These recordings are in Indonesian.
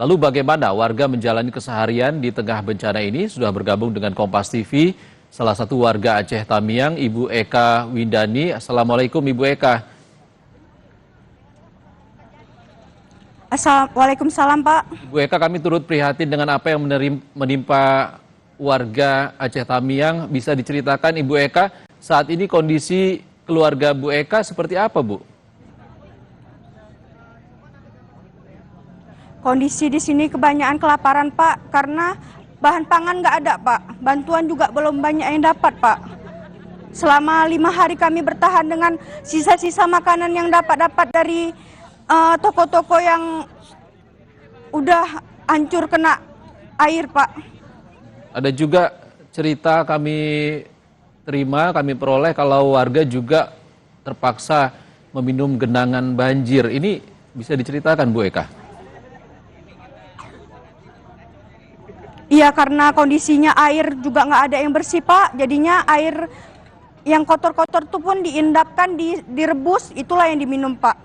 Lalu bagaimana warga menjalani keseharian di tengah bencana ini? Sudah bergabung dengan Kompas TV, salah satu warga Aceh Tamiang, Ibu Eka Windani. Assalamualaikum Ibu Eka. Waalaikumsalam Pak. Ibu Eka, kami turut prihatin dengan apa yang menimpa warga Aceh Tamiang. Bisa diceritakan Ibu Eka, saat ini kondisi keluarga Bu Eka seperti apa Bu? Kondisi di sini kebanyakan kelaparan Pak, karena bahan pangan nggak ada Pak. Bantuan juga belum banyak yang dapat Pak. Selama 5 hari kami bertahan dengan sisa-sisa makanan yang dapat dari toko-toko yang udah hancur kena air Pak. Ada juga cerita kami peroleh kalau warga juga terpaksa meminum genangan banjir. Ini bisa diceritakan Bu Eka? Iya, karena kondisinya air juga nggak ada yang bersih Pak. Jadinya air yang kotor-kotor itu pun diendapkan, direbus, itulah yang diminum Pak.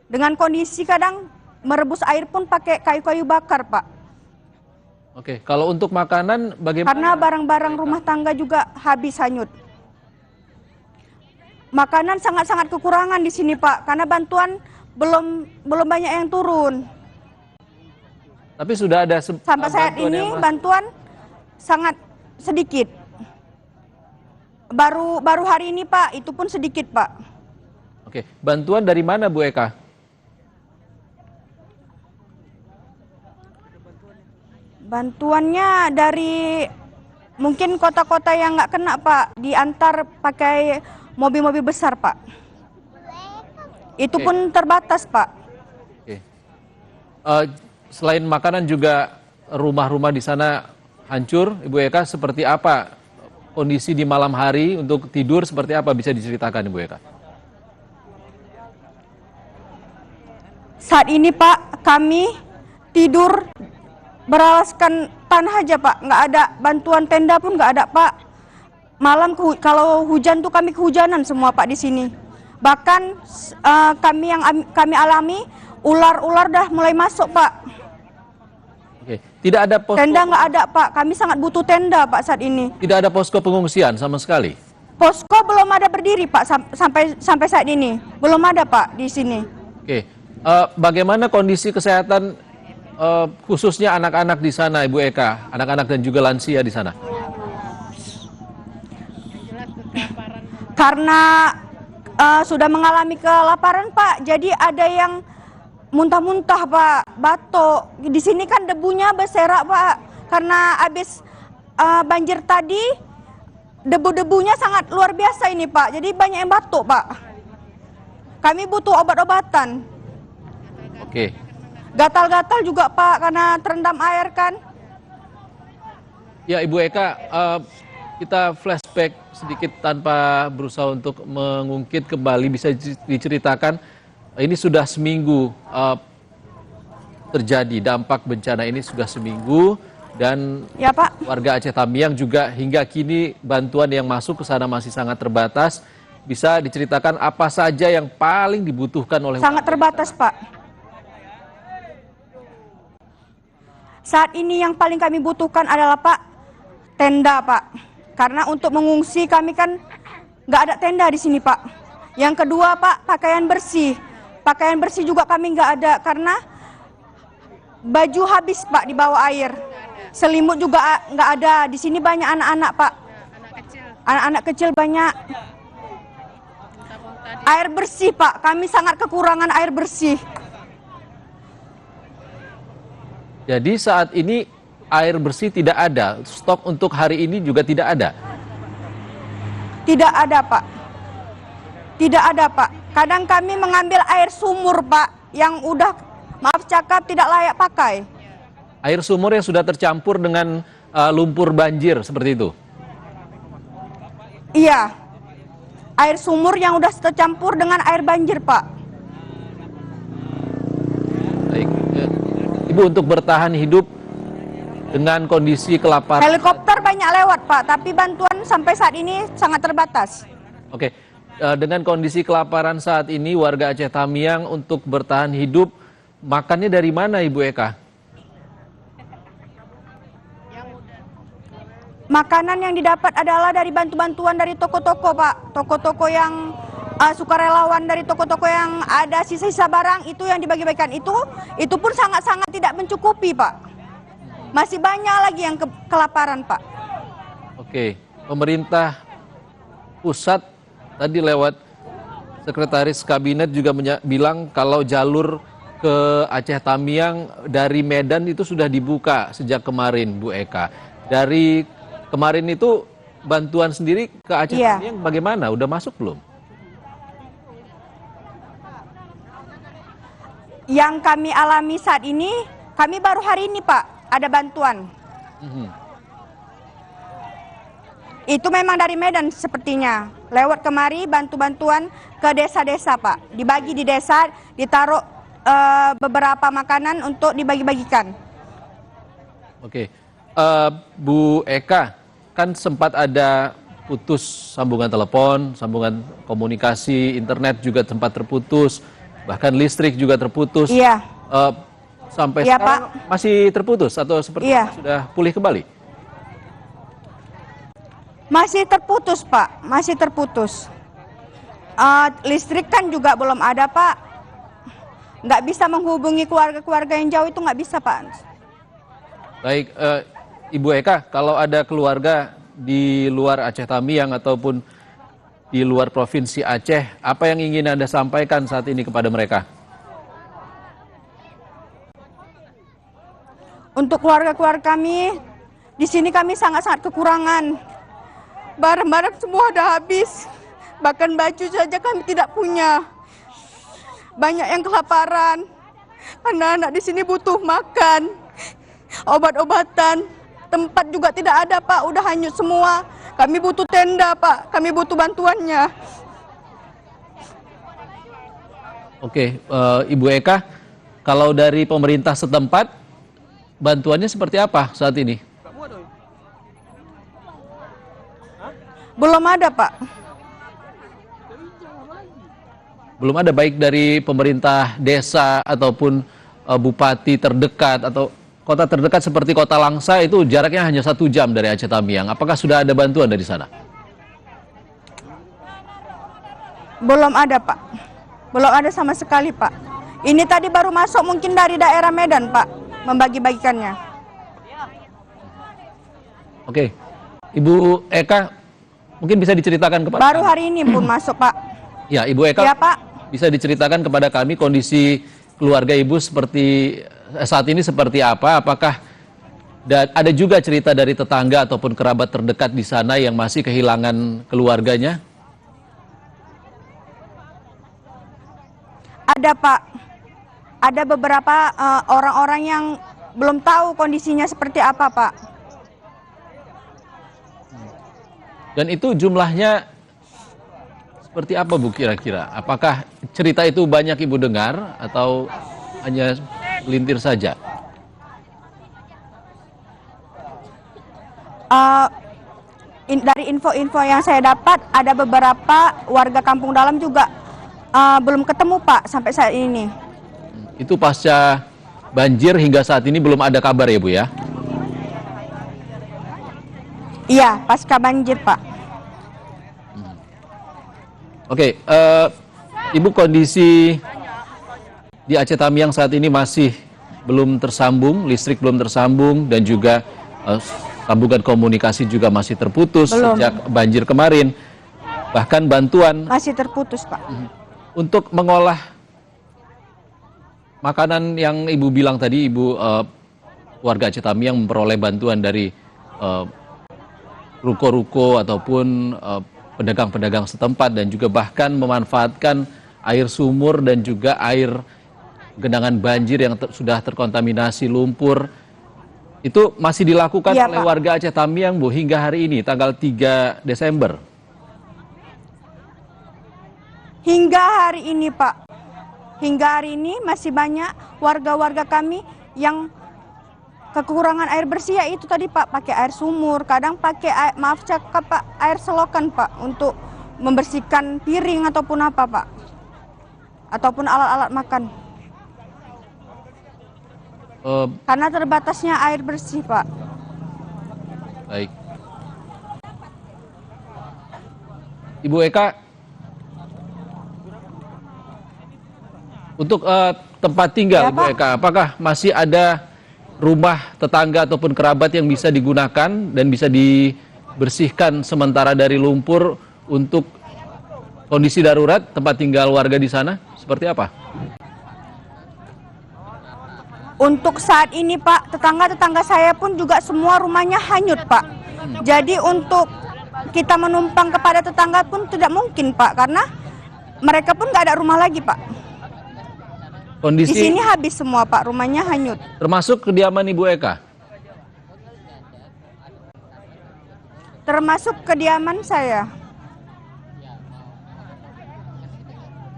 Dengan kondisi kadang merebus air pun pakai kayu-kayu bakar Pak. Oke, kalau untuk makanan bagaimana? Karena barang-barang rumah tangga juga habis hanyut. Makanan sangat-sangat kekurangan di sini Pak, karena bantuan belum banyak yang turun. Tapi sudah ada sampai saat ini bantuan sangat sedikit. Baru hari ini Pak, itu pun sedikit Pak. Oke, bantuan dari mana Bu Eka? Bantuannya dari mungkin kota-kota yang nggak kena Pak, diantar pakai mobil-mobil besar Pak. Itu pun terbatas Pak. Oke. Selain makanan juga rumah-rumah di sana hancur, Ibu Eka, seperti apa kondisi di malam hari untuk tidur, seperti apa bisa diceritakan Ibu Eka? Saat ini Pak, kami tidur beralaskan tanah aja Pak, nggak ada bantuan tenda pun nggak ada Pak. Malam kalau hujan tuh kami kehujanan semua Pak di sini. Bahkan kami alami ular-ular dah mulai masuk Pak. Oke, tidak ada posko. Tenda nggak ada Pak, kami sangat butuh tenda Pak saat ini. Tidak ada posko pengungsian sama sekali? Posko belum ada berdiri Pak sampai saat ini, belum ada Pak di sini. Oke, bagaimana kondisi kesehatan khususnya anak-anak di sana Ibu Eka, anak-anak dan juga lansia di sana? Karena sudah mengalami kelaparan Pak, jadi ada yang muntah-muntah Pak, batuk. Di sini kan debunya berserak Pak, karena habis banjir tadi debu-debunya sangat luar biasa ini Pak, jadi banyak yang batuk Pak. Kami butuh obat-obatan. Oke. Gatal-gatal juga Pak, karena terendam air kan. Ya Ibu Eka, kita flashback sedikit tanpa berusaha untuk mengungkit kembali, bisa diceritakan. Ini sudah seminggu terjadi, dampak bencana ini sudah seminggu, dan ya, Pak. Warga Aceh Tamiang juga hingga kini bantuan yang masuk ke sana masih sangat terbatas. Bisa diceritakan apa saja yang paling dibutuhkan oleh sangat terbatas Pak. Saat ini yang paling kami butuhkan adalah Pak, tenda Pak. Karena untuk mengungsi kami kan nggak ada tenda di sini Pak. Yang kedua Pak, pakaian bersih. Pakaian bersih juga kami nggak ada karena baju habis Pak di bawah air. Selimut juga nggak ada. Di sini banyak anak-anak Pak. Anak-anak kecil banyak. Air bersih Pak, kami sangat kekurangan air bersih. Jadi saat ini air bersih tidak ada, stok untuk hari ini juga tidak ada? Tidak ada Pak. Tidak ada Pak. Kadang kami mengambil air sumur Pak, yang udah maaf cakap tidak layak pakai. Air sumur yang sudah tercampur dengan lumpur banjir seperti itu? Iya. Air sumur yang udah tercampur dengan air banjir Pak. Baik. Ibu, untuk bertahan hidup dengan kondisi kelaparan. Helikopter banyak lewat Pak, tapi bantuan sampai saat ini sangat terbatas. Oke, dengan kondisi kelaparan saat ini warga Aceh Tamiang untuk bertahan hidup, makannya dari mana Ibu Eka? Makanan yang didapat adalah dari bantuan dari toko-toko, Pak. Toko-toko yang sukarelawan, dari toko-toko yang ada sisa-sisa barang itu yang dibagi-bagikan. Itu pun sangat-sangat tidak mencukupi, Pak. Masih banyak lagi yang kelaparan, Pak. Oke, pemerintah pusat tadi lewat Sekretaris Kabinet juga bilang kalau jalur ke Aceh Tamiang dari Medan itu sudah dibuka sejak kemarin, Bu Eka. Dari kemarin itu bantuan sendiri ke Aceh Tamiang bagaimana? Udah masuk belum? Yang kami alami saat ini, kami baru hari ini, Pak, ada bantuan. Itu memang dari Medan sepertinya. Lewat kemari bantuan ke desa-desa, Pak. Dibagi di desa, ditaruh beberapa makanan untuk dibagi-bagikan. Oke, Bu Eka, kan sempat ada putus sambungan telepon, sambungan komunikasi, internet juga sempat terputus, bahkan listrik juga terputus. Iya. Sampai Iya, sekarang Pak. masih terputus atau seperti sudah pulih kembali? Masih terputus, Pak. Masih terputus. Listrik kan juga belum ada, Pak. Nggak bisa menghubungi keluarga-keluarga yang jauh itu nggak bisa, Pak. Baik, Ibu Eka, kalau ada keluarga di luar Aceh Tamiang ataupun di luar Provinsi Aceh, apa yang ingin Anda sampaikan saat ini kepada mereka? Untuk keluarga-keluarga kami, di sini kami sangat-sangat kekurangan. Barang-barang semua sudah habis. Bahkan baju saja kami tidak punya. Banyak yang kelaparan. Anak-anak di sini butuh makan, obat-obatan. Tempat juga tidak ada, Pak. Udah hanyut semua. Kami butuh tenda, Pak. Kami butuh bantuannya. Oke, Ibu Eka, kalau dari pemerintah setempat, bantuannya seperti apa saat ini? Belum ada, Pak. Belum ada, baik dari pemerintah desa ataupun bupati terdekat atau kota terdekat seperti Kota Langsa itu jaraknya hanya 1 jam dari Aceh Tamiang. Apakah sudah ada bantuan dari sana? Belum ada, Pak. Belum ada sama sekali, Pak. Ini tadi baru masuk mungkin dari daerah Medan, Pak, membagi-bagikannya. Oke, Ibu Eka, mungkin bisa diceritakan kepada Baru hari ini pun masuk, Pak. Ya, Ibu Eka, Ya, Pak. bisa diceritakan kepada kami kondisi keluarga Ibu seperti saat ini seperti apa? Apakah ada juga cerita dari tetangga ataupun kerabat terdekat di sana yang masih kehilangan keluarganya? Ada, Pak. Ada beberapa orang-orang yang belum tahu kondisinya seperti apa, Pak. Dan itu jumlahnya seperti apa, Bu, kira-kira? Apakah cerita itu banyak Ibu dengar atau hanya segelintir saja? Dari info-info yang saya dapat, ada beberapa warga kampung dalam juga belum ketemu, Pak, sampai saat ini. Itu pasca banjir hingga saat ini belum ada kabar ya, Bu, ya? Iya, pasca banjir, Pak. Oke, Ibu, kondisi di Aceh Tamiang saat ini masih belum tersambung, listrik belum tersambung, dan juga sambungan komunikasi juga masih terputus sejak banjir kemarin. Bahkan bantuan masih terputus, Pak. Untuk mengolah makanan yang Ibu bilang tadi, Ibu warga Aceh Tamiang memperoleh bantuan dari ruko-ruko ataupun pedagang-pedagang setempat, dan juga bahkan memanfaatkan air sumur dan juga air genangan banjir yang sudah terkontaminasi lumpur. Itu masih dilakukan oleh warga Aceh Tamiang, Bu, hingga hari ini, tanggal 3 Desember. Hingga hari ini, Pak. Hingga hari ini masih banyak warga-warga kami yang kekurangan air bersih, ya itu tadi, Pak, pakai air sumur, kadang pakai air, maaf cakap, Pak, air selokan, Pak, untuk membersihkan piring ataupun apa, Pak, ataupun alat-alat makan. Karena terbatasnya air bersih, Pak. Baik. Ibu Eka, untuk tempat tinggal Ya, Ibu Pak. Eka, apakah masih ada rumah tetangga ataupun kerabat yang bisa digunakan dan bisa dibersihkan sementara dari lumpur untuk kondisi darurat tempat tinggal warga di sana? Seperti apa? Untuk saat ini Pak, tetangga-tetangga saya pun juga semua rumahnya hanyut Pak. Jadi untuk kita menumpang kepada tetangga pun tidak mungkin Pak, karena mereka pun nggak ada rumah lagi Pak. Di Kondisi sini habis semua Pak, rumahnya hanyut. termasuk kediaman Ibu Eka? Termasuk kediaman saya.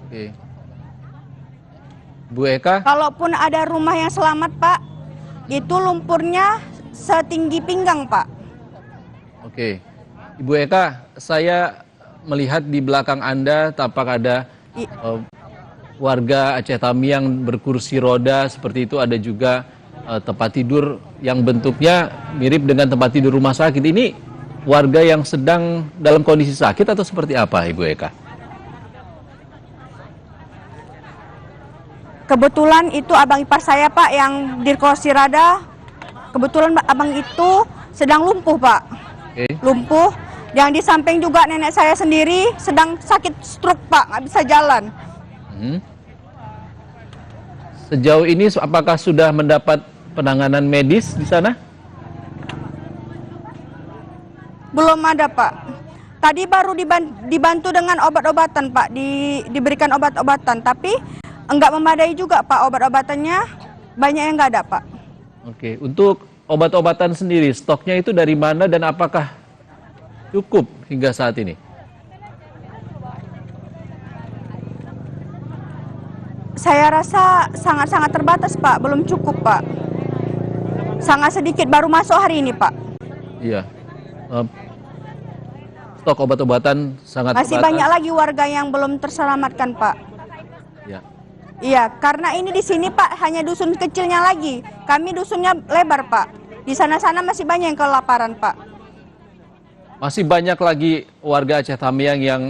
Oke. Bu Eka, Kalaupun ada rumah yang selamat Pak, itu lumpurnya setinggi pinggang Pak. oke. Ibu Eka, saya melihat di belakang Anda tampak ada warga Aceh Tamiang berkursi roda seperti itu, ada juga tempat tidur yang bentuknya mirip dengan tempat tidur rumah sakit. Ini warga yang sedang dalam kondisi sakit atau seperti apa, Ibu Eka? Kebetulan itu abang ipar saya Pak yang di kursi roda. Kebetulan abang itu sedang lumpuh Pak. Oke. Lumpuh. Yang di samping juga nenek saya sendiri sedang sakit stroke Pak, nggak bisa jalan. Sejauh ini apakah sudah mendapat penanganan medis di sana? Belum ada Pak. Tadi baru dibantu dengan obat-obatan Pak, diberikan obat-obatan, tapi enggak memadai juga Pak, obat-obatannya banyak yang enggak ada Pak. Oke, untuk obat-obatan sendiri stoknya itu dari mana dan apakah cukup hingga saat ini? Saya rasa sangat-sangat terbatas Pak, belum cukup Pak. Sangat sedikit, baru masuk hari ini Pak. Iya. Stok obat-obatan sangat Masih terbatas. banyak lagi warga yang belum terselamatkan Pak. Ya. Iya, karena ini di sini Pak hanya dusun kecilnya lagi. Kami dusunnya lebar Pak. Di sana-sana masih banyak yang kelaparan Pak. Masih banyak lagi warga Aceh Tamiang yang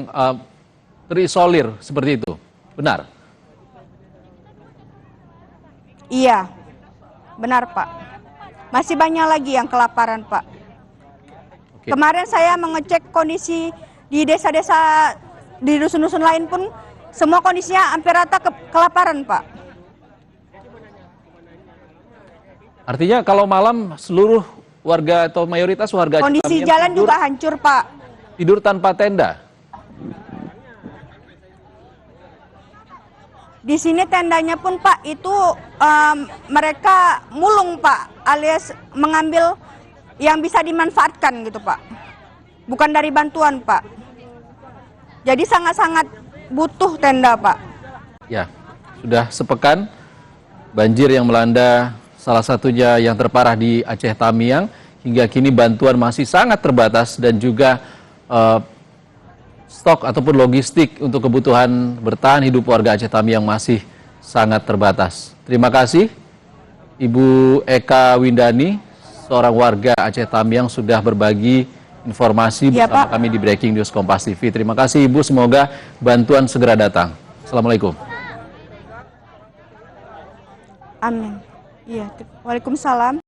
terisolir seperti itu. Benar? Iya, benar Pak. Masih banyak lagi yang kelaparan Pak. Oke. Kemarin saya mengecek kondisi di desa-desa, di dusun-dusun lain pun semua kondisinya hampir rata kelaparan Pak. Artinya kalau malam seluruh warga atau mayoritas warga Aceh Kondisi Tamiang jalan juga hancur Pak. tidur tanpa tenda. Di sini tendanya pun Pak itu mereka mulung Pak, alias mengambil yang bisa dimanfaatkan gitu Pak. Bukan dari bantuan Pak. Jadi sangat-sangat butuh tenda Pak. Ya, sudah sepekan banjir yang melanda salah satunya yang terparah di Aceh Tamiang. Hingga kini bantuan masih sangat terbatas dan juga stok ataupun logistik untuk kebutuhan bertahan hidup warga Aceh Tamiang masih sangat terbatas. Terima kasih Ibu Eka Windani, seorang warga Aceh Tamiang sudah berbagi informasi Ya, bersama Pak. kami di Breaking News Kompas TV. Terima kasih Ibu, semoga bantuan segera datang. Assalamualaikum. Amin. Iya, Waalaikumsalam.